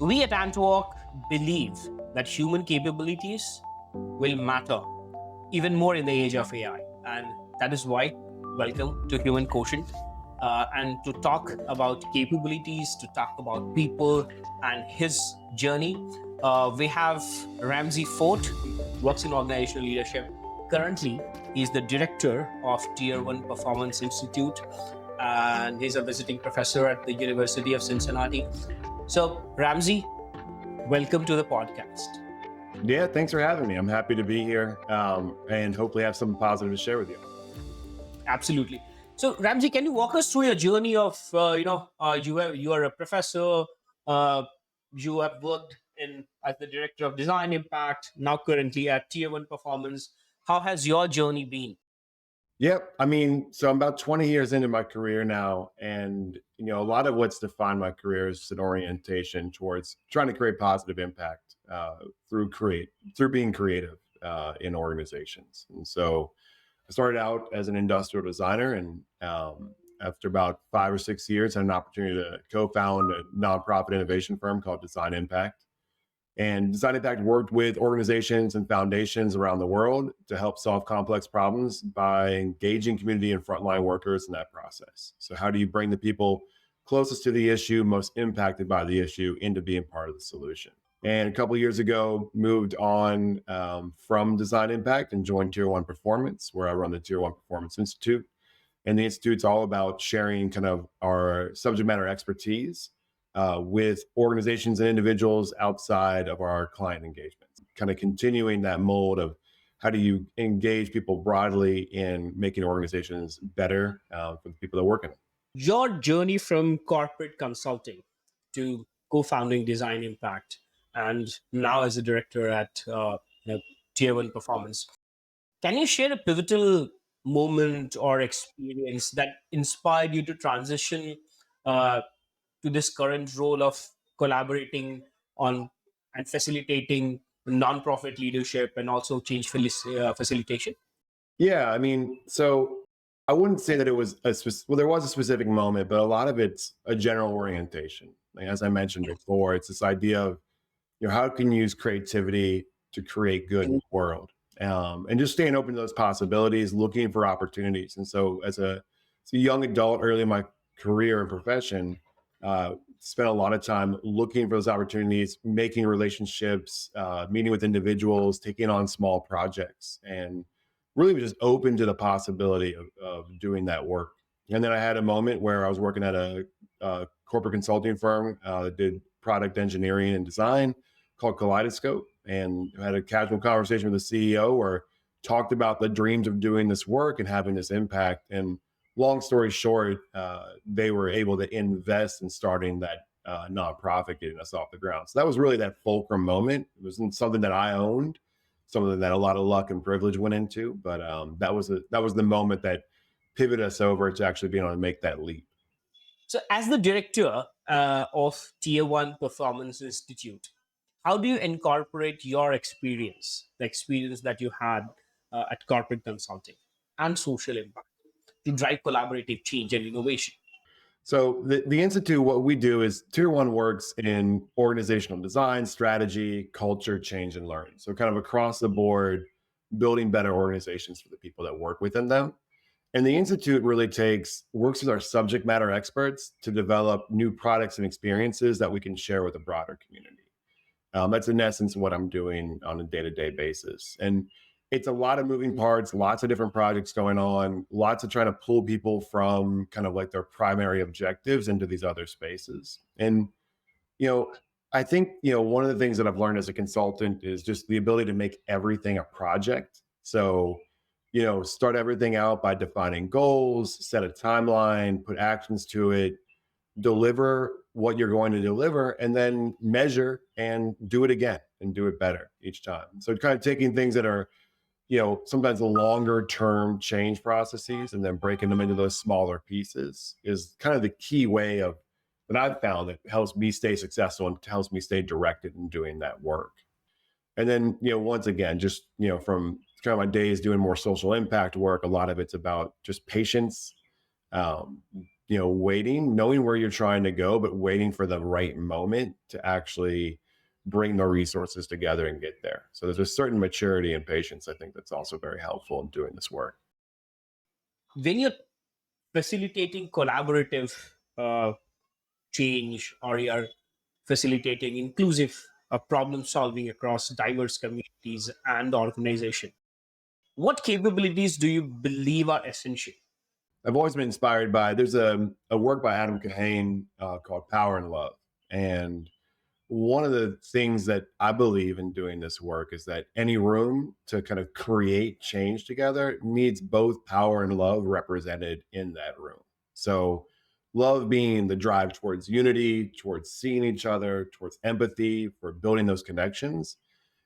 We at AntWalk believe that human capabilities will matter even more in the age of AI. And that is why, welcome to Human Quotient. And to talk about capabilities, to talk about people and his journey, we have Ramsey Ford, works in organizational leadership. Currently, he's the director of Tier 1 Performance Institute, and he's a visiting professor at the University of Cincinnati. So, Ramsey, welcome to the podcast. Yeah, thanks for having me. I'm happy to be here and hopefully have something positive to share with you. Absolutely. So, Ramsey, can you walk us through your journey of, you are a professor, uh, you have worked in as the director of design impact, now currently at Tier 1 Performance. How has your journey been? Yep. So I'm about 20 years into my career now. And, a lot of what's defined my career is an orientation towards trying to create positive impact through being creative in organizations. And so I started out as an industrial designer, and after about 5 or 6 years, I had an opportunity to co-found a nonprofit innovation firm called Design Impact. And Design Impact worked with organizations and foundations around the world to help solve complex problems by engaging community and frontline workers in that process. So, how do you bring the people closest to the issue, most impacted by the issue, into being part of the solution? And a couple of years ago, moved on from Design Impact and joined Tier 1 Performance, where I run the Tier 1 Performance Institute. And the Institute's all about sharing kind of our subject matter expertise with organizations and individuals outside of our client engagements, kind of continuing that mold of how do you engage people broadly in making organizations better for the people that work in them. Your journey from corporate consulting to co-founding Design Impact, and now as a director at Tier 1 Performance. Can you share a pivotal moment or experience that inspired you to transition uh, to this current role of collaborating on and facilitating nonprofit leadership and also change facilitation? Yeah, so I wouldn't say that it was there was a specific moment, but a lot of it's a general orientation. Like, as I mentioned before, it's this idea of how can you use creativity to create good in the world, and just staying open to those possibilities, looking for opportunities. And so, as a young adult, early in my career and profession, spent a lot of time looking for those opportunities, making relationships, meeting with individuals, taking on small projects, and really was just open to the possibility of doing that work. And then I had a moment where I was working at a corporate consulting firm that did product engineering and design called Kaleidoscope, and had a casual conversation with the CEO where talked about the dreams of doing this work and having this impact. And long story short, they were able to invest in starting that nonprofit, getting us off the ground. So that was really that fulcrum moment. It wasn't something that I owned, something that a lot of luck and privilege went into, but that was the moment that pivoted us over to actually being able to make that leap. So, as the director of Tier 1 Performance Institute, how do you incorporate your experience, the experience that you had at corporate consulting and social impact to drive collaborative change and innovation? So the Institute, what we do is Tier 1 works in organizational design, strategy, culture, change, and learn. So kind of across the board, building better organizations for the people that work within them. And the Institute really works with our subject matter experts to develop new products and experiences that we can share with a broader community. That's in essence what I'm doing on a day-to-day basis. And it's a lot of moving parts, lots of different projects going on, lots of trying to pull people from kind of like their primary objectives into these other spaces. And, you know, I think, one of the things that I've learned as a consultant is just the ability to make everything a project. So, start everything out by defining goals, set a timeline, put actions to it, deliver what you're going to deliver, and then measure and do it again and do it better each time. So kind of taking things that are, sometimes longer term change processes and then breaking them into those smaller pieces is kind of the key way of that I've found that helps me stay successful and helps me stay directed in doing that work. And then, once again, just, from kind of my days doing more social impact work, a lot of it's about just patience, um, waiting, knowing where you're trying to go, but waiting for the right moment to actually bring the resources together and get there. So there's a certain maturity and patience, I think, that's also very helpful in doing this work. When you're facilitating collaborative change, or you're facilitating inclusive problem solving across diverse communities and organization, what capabilities do you believe are essential? I've always been inspired by, there's a work by Adam Kahane called Power and Love. And one of the things that I believe in doing this work is that any room to kind of create change together needs both power and love represented in that room. So, love being the drive towards unity, towards seeing each other, towards empathy, for building those connections.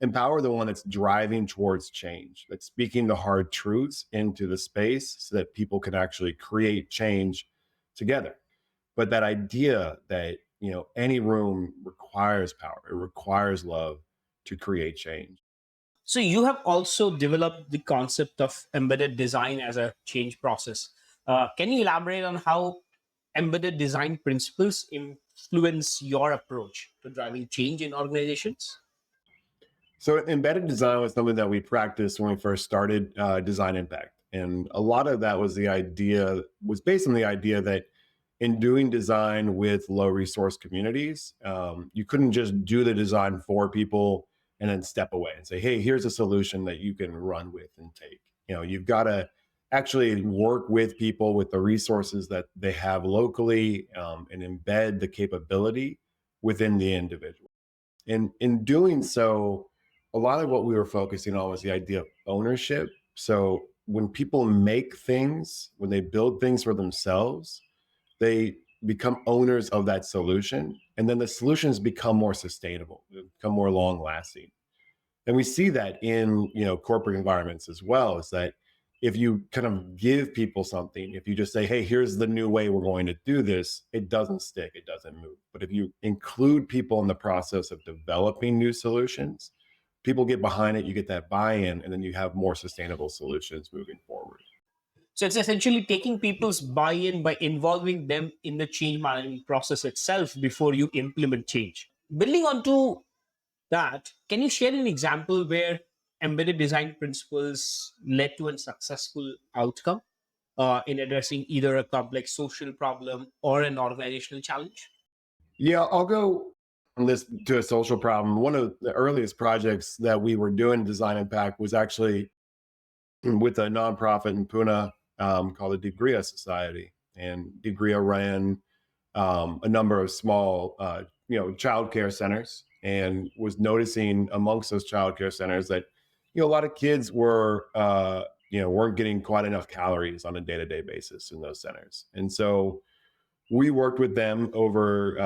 And power, the one that's driving towards change, that's speaking the hard truths into the space so that people can actually create change together. But that idea that any room requires power, it requires love to create change. So you have also developed the concept of embedded design as a change process. Can you elaborate on how embedded design principles influence your approach to driving change in organizations? So embedded design was something that we practiced when we first started Design Impact, and a lot of that was based on the idea that in doing design with low resource communities, you couldn't just do the design for people and then step away and say, "Hey, here's a solution that you can run with and take." You've got to actually work with people with the resources that they have locally, and embed the capability within the individual. And in doing so, a lot of what we were focusing on was the idea of ownership. So when people make things, when they build things for themselves, they become owners of that solution. And then the solutions become more sustainable, they become more long lasting. And we see that in corporate environments as well, is that if you kind of give people something, if you just say, "Hey, here's the new way we're going to do this," it doesn't stick, it doesn't move. But if you include people in the process of developing new solutions, people get behind it, you get that buy-in, and then you have more sustainable solutions moving forward. So it's essentially taking people's buy-in by involving them in the change management process itself before you implement change. Building onto that, can you share an example where embedded design principles led to a successful outcome in addressing either a complex social problem or an organizational challenge? Yeah, I'll go on this to a social problem. One of the earliest projects that we were doing Design Impact was actually with a nonprofit in Pune called the Degria Society. And Degria ran a number of small, childcare centers, and was noticing amongst those childcare centers that, a lot of kids weren't getting quite enough calories on a day-to-day basis in those centers. And so we worked with them over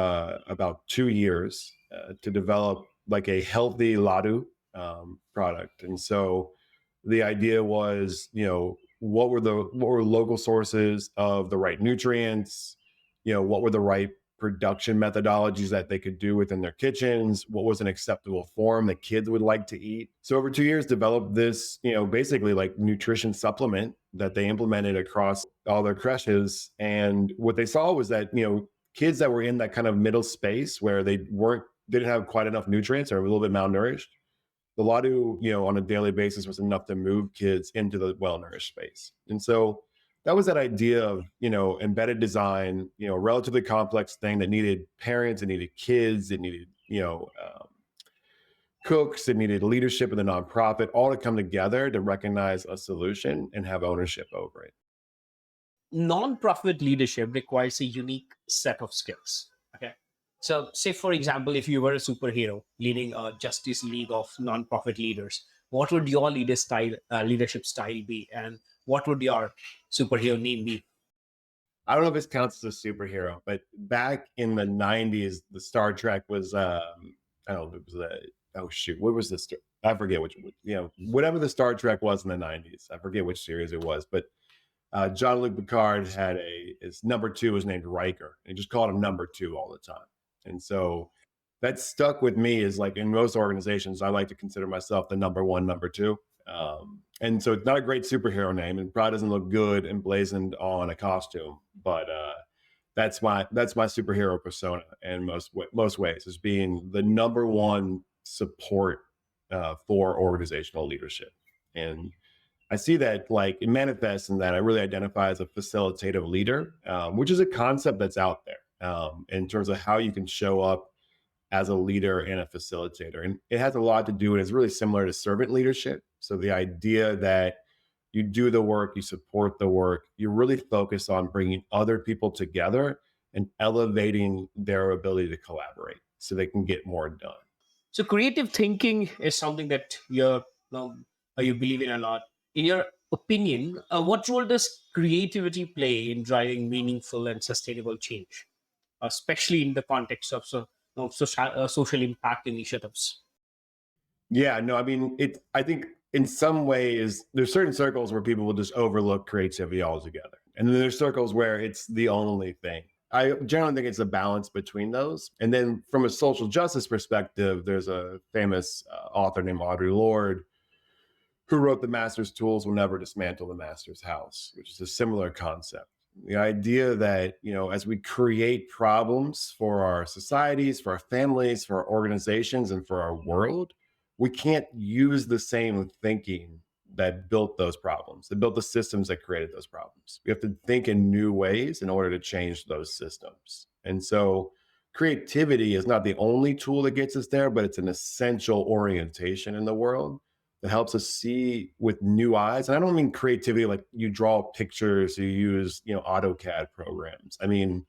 about 2 years to develop like a healthy ladu product. And so the idea was, what were local sources of the right nutrients, what were the right production methodologies that they could do within their kitchens, what was an acceptable form that kids would like to eat. So over 2 years, developed this, basically like nutrition supplement that they implemented across all their creches. And what they saw was that, kids that were in that kind of middle space where didn't have quite enough nutrients or a little bit malnourished, the Ladu, on a daily basis was enough to move kids into the well-nourished space. And so that was that idea of, embedded design, relatively complex thing that needed parents, it needed kids, it needed, cooks, it needed leadership in the nonprofit, all to come together to recognize a solution and have ownership over it. Non-profit leadership requires a unique set of skills. Okay. So, say for example, if you were a superhero leading a Justice League of non-profit leaders, what would your leadership style be, and what would your superhero name be? I don't know if this counts as a superhero, but back in the 90s, the Star Trek was, I don't know, it was oh shoot, what was this? I forget whatever the Star Trek was in the 90s. I forget which series it was, but John-Luc Picard had his number two was named Riker. And he just called him number two all the time. And so that stuck with me, is like in most organizations, I like to consider myself the number one, number two. And so it's not a great superhero name, and probably doesn't look good emblazoned on a costume, but that's my superhero persona in most ways, is being the number one support for organizational leadership. And I see that, like, it manifests in that I really identify as a facilitative leader, which is a concept that's out there in terms of how you can show up as a leader and a facilitator. And it has a lot to do, and it's really similar to servant leadership. So the idea that you do the work, you support the work, you really focus on bringing other people together and elevating their ability to collaborate so they can get more done. So creative thinking is something that you believe in a lot. In your opinion, what role does creativity play in driving meaningful and sustainable change, especially in the context of social impact initiatives? Yeah, no, I mean, I think in some ways, there's certain circles where people will just overlook creativity altogether. And then there's circles where it's the only thing. I generally think it's a balance between those. And then from a social justice perspective, there's a famous author named Audre Lorde who wrote The Master's Tools Will Never Dismantle the Master's House, which is a similar concept. The idea that, as we create problems for our societies, for our families, for our organizations, and for our world, we can't use the same thinking that built those problems, that built the systems that created those problems. We have to think in new ways in order to change those systems. And so creativity is not the only tool that gets us there, but it's an essential orientation in the world that helps us see with new eyes. And I don't mean creativity like you draw pictures, you use, AutoCAD programs. I mean,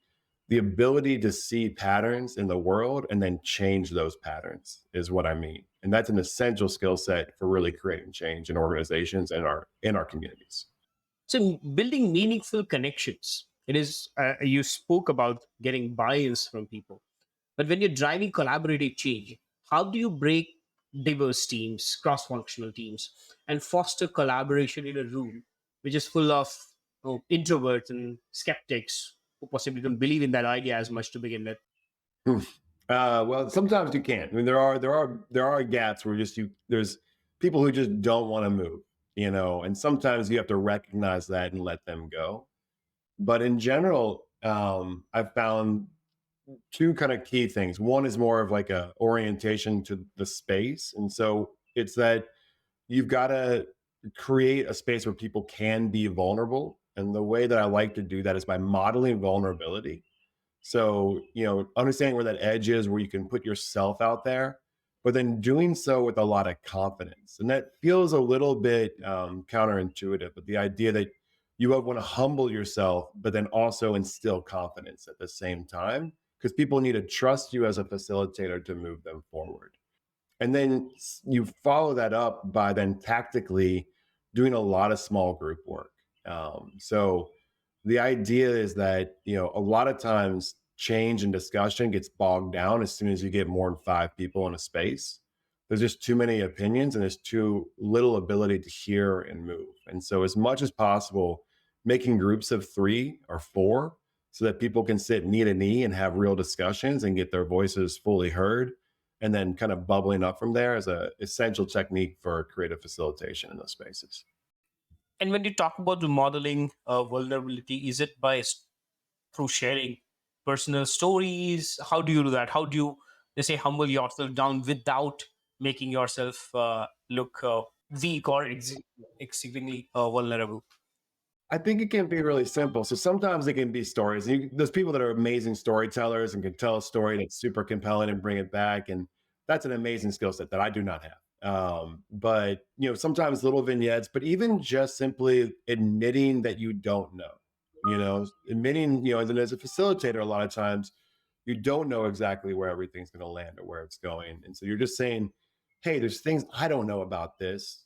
the ability to see patterns in the world and then change those patterns is what I mean. And that's an essential skill set for really creating change in organizations and our communities. So building meaningful connections. It is you spoke about getting buy-ins from people, but when you're driving collaborative change, how do you break diverse teams, cross-functional teams, and foster collaboration in a room which is full of introverts and skeptics who possibly don't believe in that idea as much to begin with? Hmm. Well, sometimes you can't. I mean, there are gaps where there's people who just don't want to move, and sometimes you have to recognize that and let them go. But in general, I've found two kind of key things. One is more of like a orientation to the space, and so it's that you've got to create a space where people can be vulnerable. And the way that I like to do that is by modeling vulnerability. So, understanding where that edge is, where you can put yourself out there, but then doing so with a lot of confidence. And that feels a little bit counterintuitive, but the idea that you want to humble yourself, but then also instill confidence at the same time, because people need to trust you as a facilitator to move them forward. And then you follow that up by then tactically doing a lot of small group work. So the idea is that, a lot of times change and discussion gets bogged down as soon as you get more than five people in a space. There's just too many opinions and there's too little ability to hear and move. And so, as much as possible, making groups of 3 or 4 so that people can sit knee to knee and have real discussions and get their voices fully heard, and then kind of bubbling up from there is a essential technique for creative facilitation in those spaces. And when you talk about the modeling vulnerability, is it through sharing personal stories? How do you do that? How do you, they say, humble yourself down without making yourself look weak or exceedingly vulnerable? I think it can be really simple. So sometimes it can be stories. There's people that are amazing storytellers and can tell a story that's super compelling and bring it back, and that's an amazing skill set that I do not have. But sometimes little vignettes, but even just simply admitting that you don't know, admitting, and then as a facilitator, a lot of times you don't know exactly where everything's going to land or where it's going, and so you're just saying, "Hey, there's things I don't know about this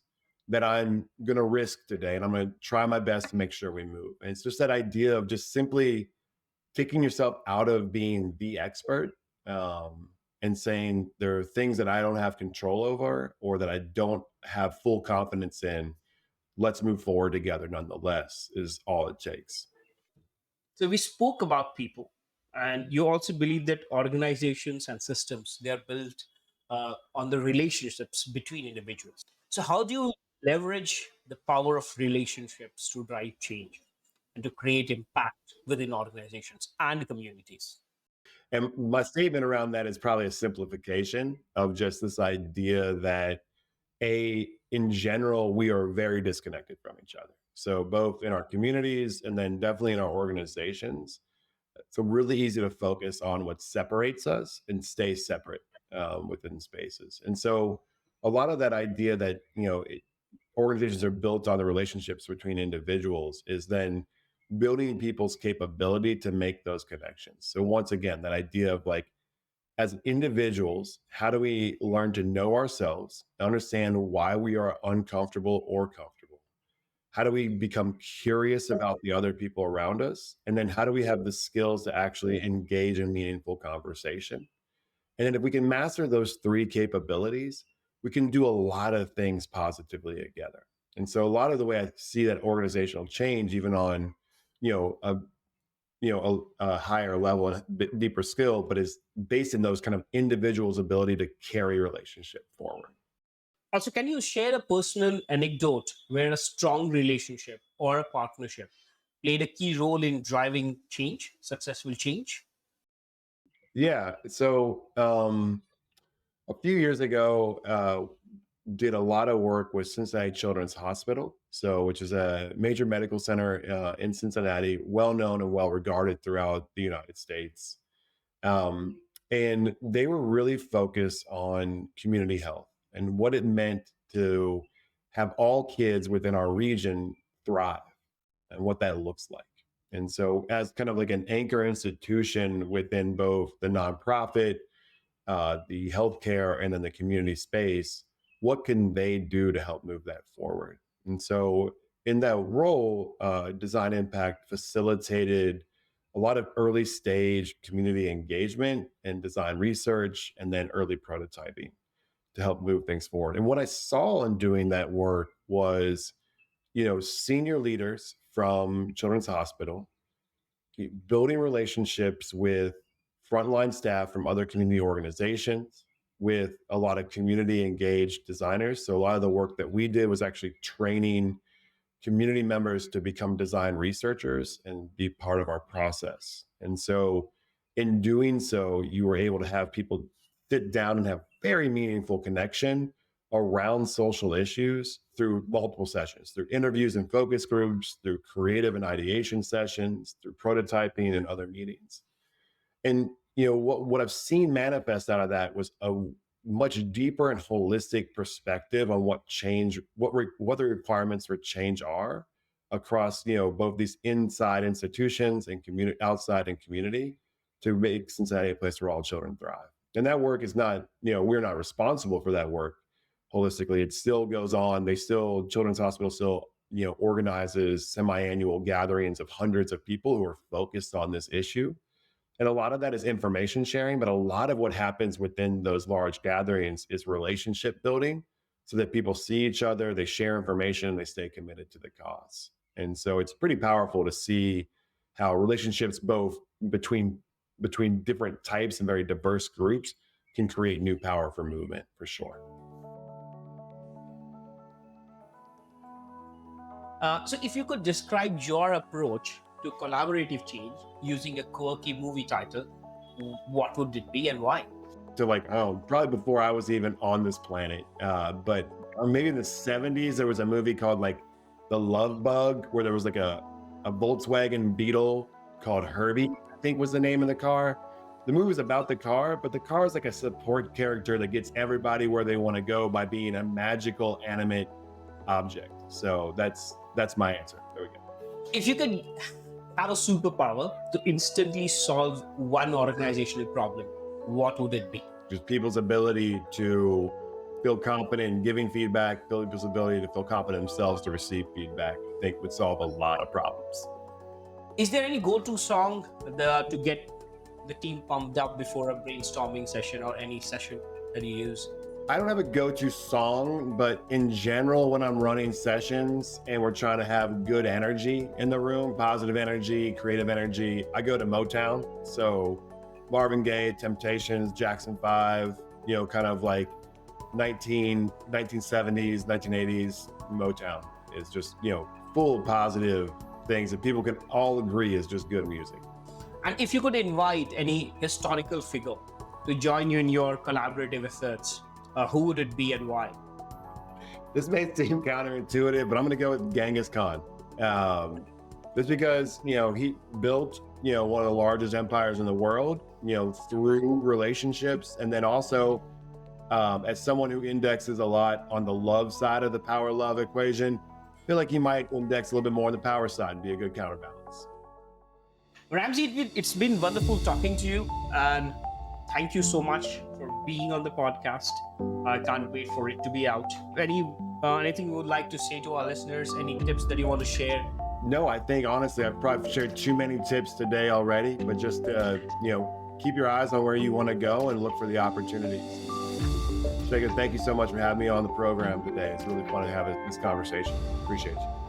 that I'm going to risk today, and I'm going to try my best to make sure we move." And it's just that idea of just simply taking yourself out of being the expert, and saying there are things that I don't have control over or that I don't have full confidence in. Let's move forward together nonetheless, is all it takes. So we spoke about people, and you also believe that organizations and systems, they are built on the relationships between individuals. So how do you leverage the power of relationships to drive change? and to create impact within organizations and communities. And my statement around that is probably a simplification of just this idea that in general, we are very disconnected from each other. So both in our communities and then definitely in our organizations. So really easy to focus on what separates us and stay separate within spaces. And so a lot of that idea that, organizations are built on the relationships between individuals is then building people's capability to make those connections. So once again, that idea of like, as individuals, how do we learn to know ourselves, understand why we are uncomfortable or comfortable? How do we become curious about the other people around us? And then how do we have the skills to actually engage in meaningful conversation? And then if we can master those three capabilities, we can do a lot of things positively together. And so a lot of the way I see that organizational change, even on, you know, a a higher level and a bit deeper skill, but is based in those kind of individuals' ability to carry relationship forward. Also, can you share a personal anecdote where a strong relationship or a partnership played a key role in driving change, successful change? Yeah. So a few years ago, did a lot of work with Cincinnati Children's Hospital, so which is a major medical center in Cincinnati, well known and well regarded throughout the United States. Um, and they were really focused on community health and what it meant to have all kids within our region thrive and what that looks like. And so, as kind of like an anchor institution within both the nonprofit, the healthcare, and then the community space, what can they do to help move that forward? And so, in that role, Design Impact facilitated a lot of early stage community engagement and design research, and then early prototyping to help move things forward. And what I saw in doing that work was, senior leaders from Children's Hospital building relationships with frontline staff from other community organizations, with a lot of community engaged designers. So a lot of the work that we did was actually training community members to become design researchers and be part of our process. And so in doing so, you were able to have people sit down and have very meaningful connection around social issues through multiple sessions, through interviews and focus groups, through creative and ideation sessions, through prototyping and other meetings. And what I've seen manifest out of that was a much deeper and holistic perspective on what change, what the requirements for change are across both these inside institutions and community outside and community to make Cincinnati a place where all children thrive. And that work is not, we're not responsible for that work holistically. It still goes on. Children's Hospital still organizes semi-annual gatherings of hundreds of people who are focused on this issue. And a lot of that is information sharing, but a lot of what happens within those large gatherings is relationship building so that people see each other, they share information, and they stay committed to the cause. And so it's pretty powerful to see how relationships both between different types and very diverse groups can create new power for movement for sure. So, if you could describe your approach to collaborative change using a quirky movie title, what would it be and why? To like, probably before I was even on this planet. But or maybe in the 70s, there was a movie called like The Love Bug, where there was like a Volkswagen Beetle called Herbie, I think was the name of the car. The movie was about the car, but the car is like a support character that gets everybody where they want to go by being a magical animate object. So that's my answer. There we go. If you could have a superpower to instantly solve one organizational problem, what would it be? Just people's ability to feel confident in giving feedback, people's ability to feel confident themselves to receive feedback, I think would solve a lot of problems. Is there any go-to song to get the team pumped up before a brainstorming session or any session that you use? I don't have a go-to song, but in general, when I'm running sessions and we're trying to have good energy in the room, positive energy, creative energy, I go to Motown. So Marvin Gaye, Temptations, Jackson 5, kind of like 1970s, 1980s Motown is just, full positive things that people can all agree is just good music. And if you could invite any historical figure to join you in your collaborative efforts, who would it be and why? This may seem counterintuitive, but I'm going to go with Genghis Khan. Just because, he built, one of the largest empires in the world, through relationships. And then also, as someone who indexes a lot on the love side of the power love equation, I feel like he might index a little bit more on the power side and be a good counterbalance. Ramsey, it's been wonderful talking to you, and thank you so much for being on the podcast. I can't wait for it to be out. Anything you would like to say to our listeners? Any tips that you want to share? No, I think honestly, I've probably shared too many tips today already, but just, keep your eyes on where you want to go and look for the opportunities. Shaker, thank you so much for having me on the program today. It's really fun to have this conversation. Appreciate you.